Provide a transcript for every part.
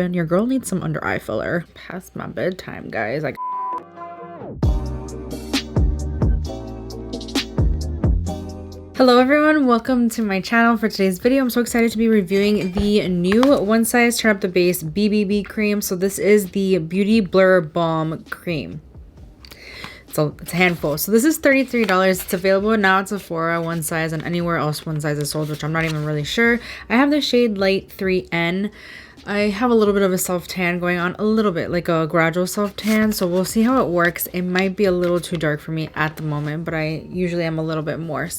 And your girl needs some under eye filler. Past my bedtime, guys. Like, hello everyone, welcome to my channel. For today's video, I'm so excited to be reviewing the new One Size Turn Up the Base BBB cream. So this is the Beauty Blur Balm cream. So it's a handful. So this is $33. It's available now at Sephora One Size and anywhere else One Size is sold, which I'm not even really sure. I have the shade Light 3N. I have a little bit of a self tan going on, a little bit like a gradual self tan, so we'll see how it works. It might be a little too dark for me at the moment, but I usually am a little bit more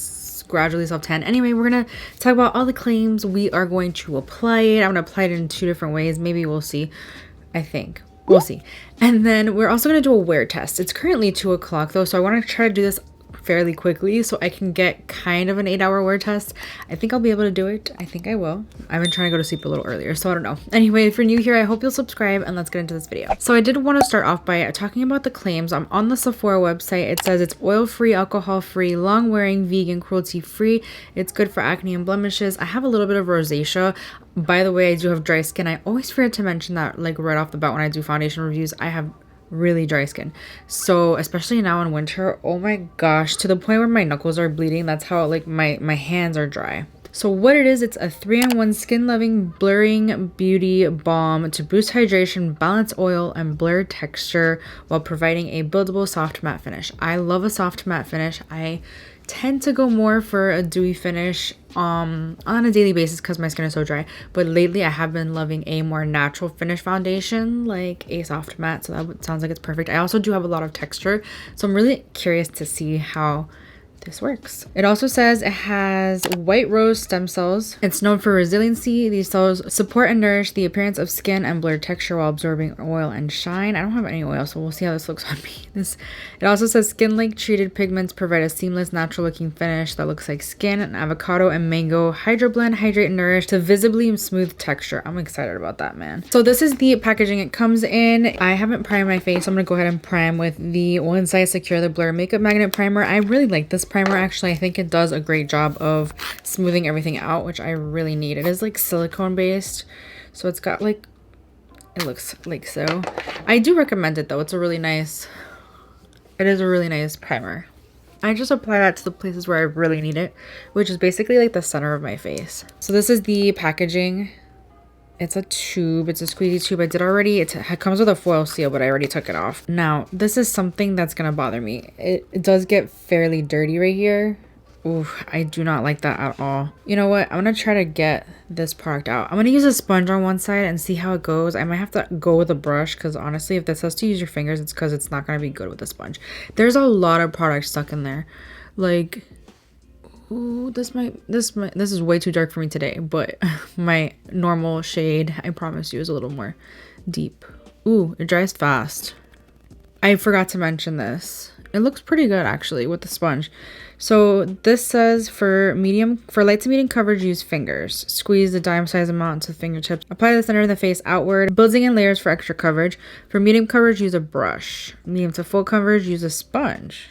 gradually self tan. Anyway, we're gonna talk about all the claims. We are going to apply it. I'm gonna apply it in 2 different ways. Maybe we'll see. I think we'll see. And then we're also gonna do a wear test. It's currently 2 o'clock though, so I want to try to do this fairly quickly so I can get kind of an 8-hour wear test. I think I'll be able to do it. I think I will. I've been trying to go to sleep a little earlier, so I don't know. Anyway, if you're new here, I hope you'll subscribe and let's get into this video. So I did want to start off by talking about the claims. I'm on the Sephora website. It says it's oil-free, alcohol-free, long-wearing, vegan, cruelty-free. It's good for acne and blemishes. I have a little bit of rosacea. By the way, I do have dry skin. I always forget to mention that, like, right off the bat when I do foundation reviews. I have really dry skin, so especially now in winter, oh my gosh, to the point where my knuckles are bleeding. That's how, like, my hands are dry. So what it is, it's a 3-in-1 skin loving blurring beauty balm to boost hydration, balance oil, and blur texture while providing a buildable soft matte finish. I love a soft matte finish. I tend to go more for a dewy finish on a daily basis because my skin is so dry, but lately I have been loving a more natural finish foundation, like a soft matte, so that sounds like it's perfect. I also do have a lot of texture, so I'm really curious to see how this works. It also says it has white rose stem cells. It's known for resiliency. These cells support and nourish the appearance of skin and blur texture while absorbing oil and shine. I don't have any oil, so we'll see how this looks on me. It also says skin-like treated pigments provide a seamless, natural looking finish that looks like skin. And avocado and mango hydro blend, hydrate and nourish to visibly smooth texture. I'm excited about that, man. So this is the packaging it comes in. I haven't primed my face, so I'm gonna go ahead and prime with the One Size Secure the Blur Makeup Magnet Primer. I really like this primer. Actually, I think it does a great job of smoothing everything out, which I really need. It is like silicone based, so it's got like, it looks like so. I do recommend it though. It is a really nice primer. I just apply that to the places where I really need it, which is basically like the center of my face. So this is the packaging. It's a tube. It's a squeezy tube. It comes with a foil seal, but I already took it off. Now, this is something that's gonna bother me. It does get fairly dirty right here. Ooh, I do not like that at all. You know what? I'm gonna try to get this product out. I'm gonna use a sponge on one side and see how it goes. I might have to go with a brush because honestly, if this has to use your fingers, it's because it's not gonna be good with a sponge. There's a lot of product stuck in there. Like, ooh, this is way too dark for me today, but my normal shade, I promise you, is a little more deep. Ooh, it dries fast. I forgot to mention this. It looks pretty good actually with the sponge. So this says for light to medium coverage, use fingers. Squeeze the dime size amount to fingertips. Apply to the center of the face outward, building in layers for extra coverage. For medium coverage, use a brush. Medium to full coverage, use a sponge.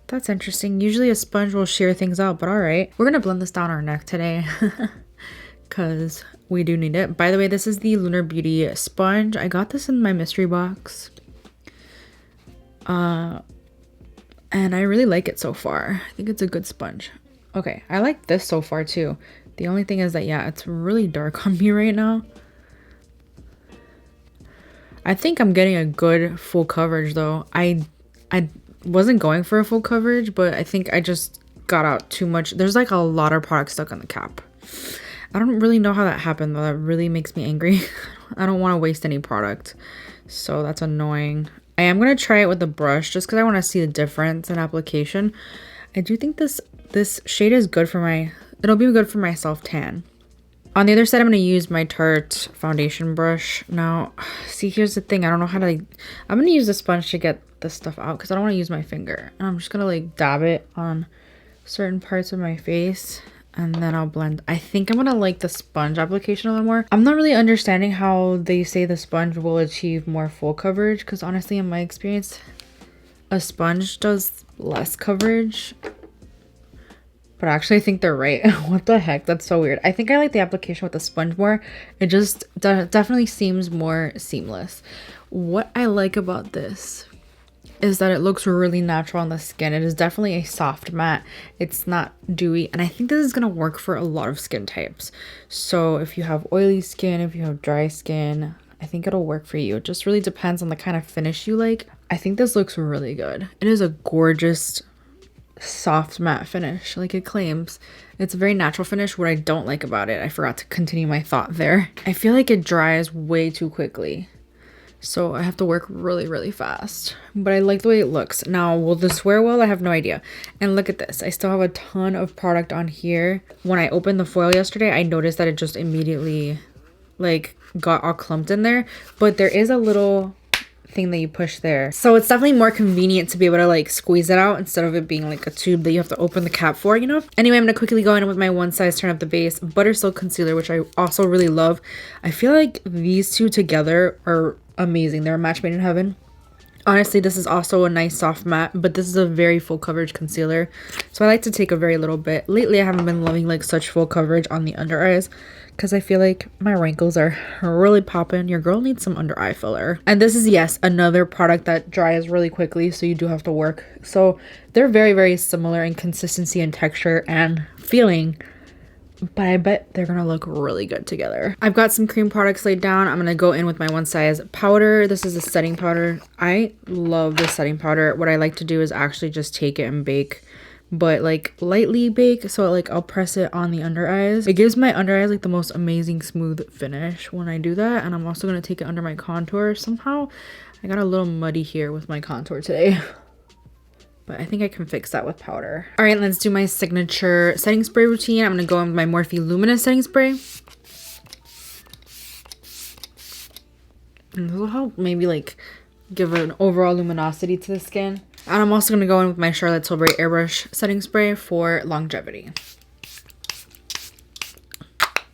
That's interesting. Usually a sponge will shear things out, but all right. We're gonna blend this down our neck today because we do need it. By the way, this is the Lunar Beauty sponge. I got this in my mystery box. And I really like it so far. I think it's a good sponge. Okay, I like this so far too. The only thing is that, yeah, it's really dark on me right now. I think I'm getting a good full coverage though. I wasn't going for a full coverage, but I think I just got out too much. There's like a lot of product stuck on the cap. I don't really know how that happened though. That really makes me angry. I don't want to waste any product, so that's annoying. I am going to try it with a brush just because I want to see the difference in application. I do think this shade is good for it'll be good for my self tan. On the other side, I'm going to use my Tarte foundation brush. Now, see, here's the thing. I don't know how to, I'm going to use the sponge to get this stuff out because I don't want to use my finger. And I'm just going to like dab it on certain parts of my face and then I'll blend. I think I'm going to like the sponge application a little more. I'm not really understanding how they say the sponge will achieve more full coverage because honestly, in my experience, a sponge does less coverage. But actually, I think they're right. What the heck? That's so weird. I think I like the application with the sponge more. It just definitely seems more seamless. What I like about this is that it looks really natural on the skin. It is definitely a soft matte. It's not dewy. And I think this is going to work for a lot of skin types. So if you have oily skin, if you have dry skin, I think it'll work for you. It just really depends on the kind of finish you like. I think this looks really good. It is a gorgeous soft matte finish like it claims. It's a very natural finish. What I don't like about it, I forgot to continue my thought there, I feel like it dries way too quickly, so I have to work really fast. But I like the way it looks. Now, will this wear well? I have no idea. And look at this, I still have a ton of product on here. When I opened the foil yesterday, I noticed that it just immediately like got all clumped in there, but there is a little thing that you push there, so it's definitely more convenient to be able to like squeeze it out instead of it being like a tube that you have to open the cap for, you know. Anyway, I'm gonna quickly go in with my One Size Turn Up the Base Butter Silk Concealer, which I also really love. I feel like these two together are amazing. They're a match made in heaven. Honestly, this is also a nice soft matte, but this is a very full coverage concealer, so I like to take a very little bit. Lately, I haven't been loving like such full coverage on the under eyes because I feel like my wrinkles are really popping. Your girl needs some under eye filler. And this is, yes, another product that dries really quickly, so you do have to work. So they're very similar in consistency and texture and feeling, but I bet they're gonna look really good together. I've got some cream products laid down. I'm gonna go in with my One Size powder. This is a setting powder. I love this setting powder. What I like to do is actually just take it and bake, but like lightly bake, so like I'll press it on the under eyes. It gives my under eyes like the most amazing smooth finish when I do that. And I'm also gonna take it under my contour. Somehow I got a little muddy here with my contour today, but I think I can fix that with powder. All right, let's do my signature setting spray routine. I'm gonna go in with my Morphe Luminous setting spray, and this will help maybe like give an overall luminosity to the skin. And I'm also going to go in with my Charlotte Tilbury Airbrush setting spray for longevity.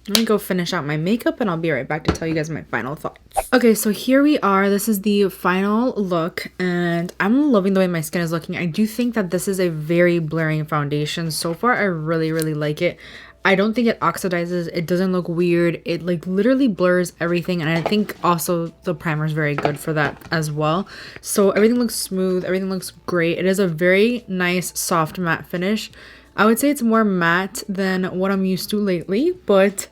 Let me go finish out my makeup and I'll be right back to tell you guys my final thoughts. Okay, so here we are. This is the final look and I'm loving the way my skin is looking. I do think that this is a very blurring foundation. So far, I really like it. I don't think it oxidizes. It doesn't look weird. It like literally blurs everything. And I think also the primer is very good for that as well. So everything looks smooth. Everything looks great. It is a very nice soft matte finish. I would say it's more matte than what I'm used to lately, but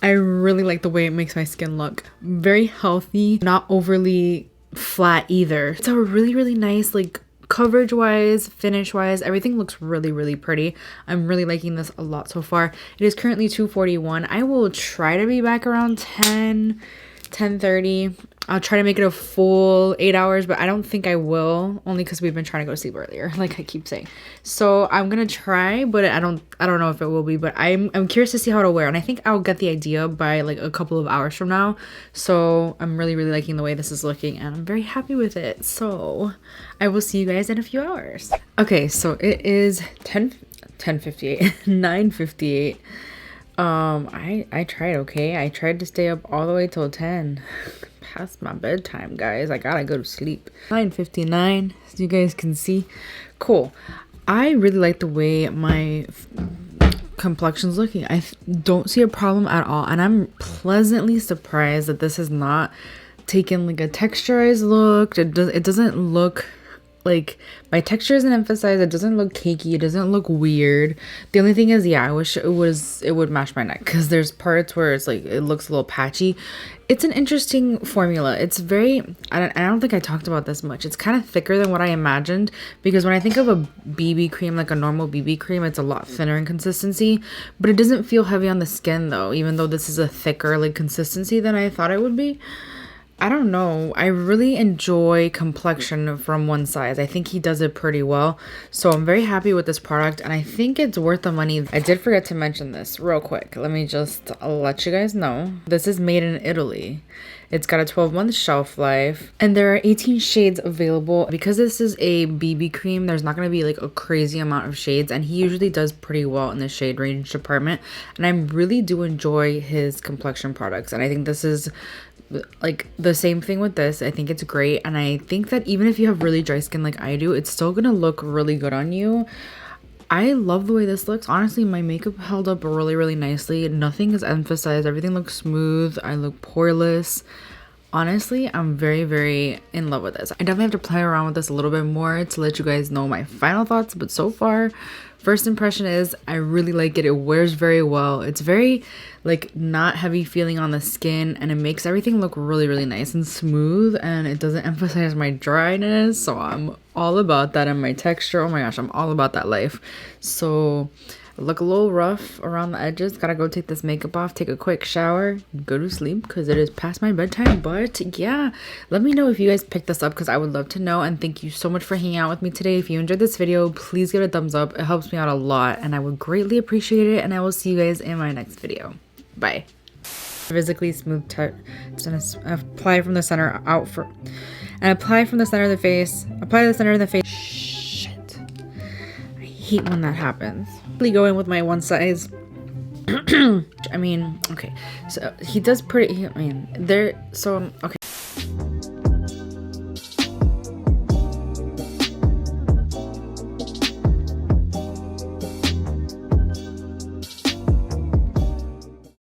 I really like the way it makes my skin look. Very healthy, not overly flat either. It's a really nice like coverage wise, finish wise, everything looks really pretty. I'm really liking this a lot so far. It is currently 2:41. I will try to be back around 10:30. I'll try to make it a full 8 hours, but I don't think I will, only because we've been trying to go to sleep earlier, like I keep saying. So I'm gonna try, but I don't know if it will be, but I'm curious to see how it'll wear, and I think I'll get the idea by like a couple of hours from now. So I'm really liking the way this is looking, and I'm very happy with it. So I will see you guys in a few hours. Okay, so it is 10:58, 9:58. I tried, okay? I tried to stay up all the way till 10. Past my bedtime, guys. I gotta go to sleep. 9:59, as you guys can see. Cool. I really like the way my complexion's looking. I don't see a problem at all, and I'm pleasantly surprised that this has not taken like a texturized look. It doesn't look like, my texture isn't emphasized. It doesn't look cakey. It doesn't look weird. The only thing is, yeah, I wish it would match my neck, because there's parts where it's like it looks a little patchy. It's an interesting formula. It's very, I don't think I talked about this much. It's kind of thicker than what I imagined, because when I think of a BB cream, like a normal BB cream, it's a lot thinner in consistency, but it doesn't feel heavy on the skin though, even though this is a thicker like consistency than I thought it would be. I don't know. I really enjoy complexion from One Size. I think he does it pretty well. So I'm very happy with this product, and I think it's worth the money. I did forget to mention this real quick. Let me just let you guys know. This is made in Italy. It's got a 12-month shelf life, and there are 18 shades available. Because this is a BB cream, there's not going to be like a crazy amount of shades, and he usually does pretty well in the shade range department. And I really do enjoy his complexion products, and I think this is like the same thing with this. I think it's great, and I think that even if you have really dry skin like I do, it's still gonna look really good on you. I love the way this looks. Honestly, my makeup held up really nicely. Nothing is emphasized. Everything looks smooth. I look poreless. Honestly, I'm very in love with this. I definitely have to play around with this a little bit more to let you guys know my final thoughts, but so far, first impression is I really like it. It wears very well. It's very like not heavy feeling on the skin, and it makes everything look really nice and smooth, and it doesn't emphasize my dryness. So I'm all about that, and my texture. Oh my gosh, I'm all about that life. So I look a little rough around the edges. Gotta go take this makeup off, take a quick shower, go to sleep because it is past my bedtime. But yeah, let me know if you guys picked this up because I would love to know. And thank you so much for hanging out with me today. If you enjoyed this video, please give it a thumbs up. It helps me out a lot and I would greatly appreciate it. And I will see you guys in my next video. Bye. Physically smooth touch. Apply from the center out for, and apply from the center of the face. Apply to the center of the face. Shit. I hate when that happens. Go in with my one size. I mean, okay, so he does pretty, I mean, there, so okay.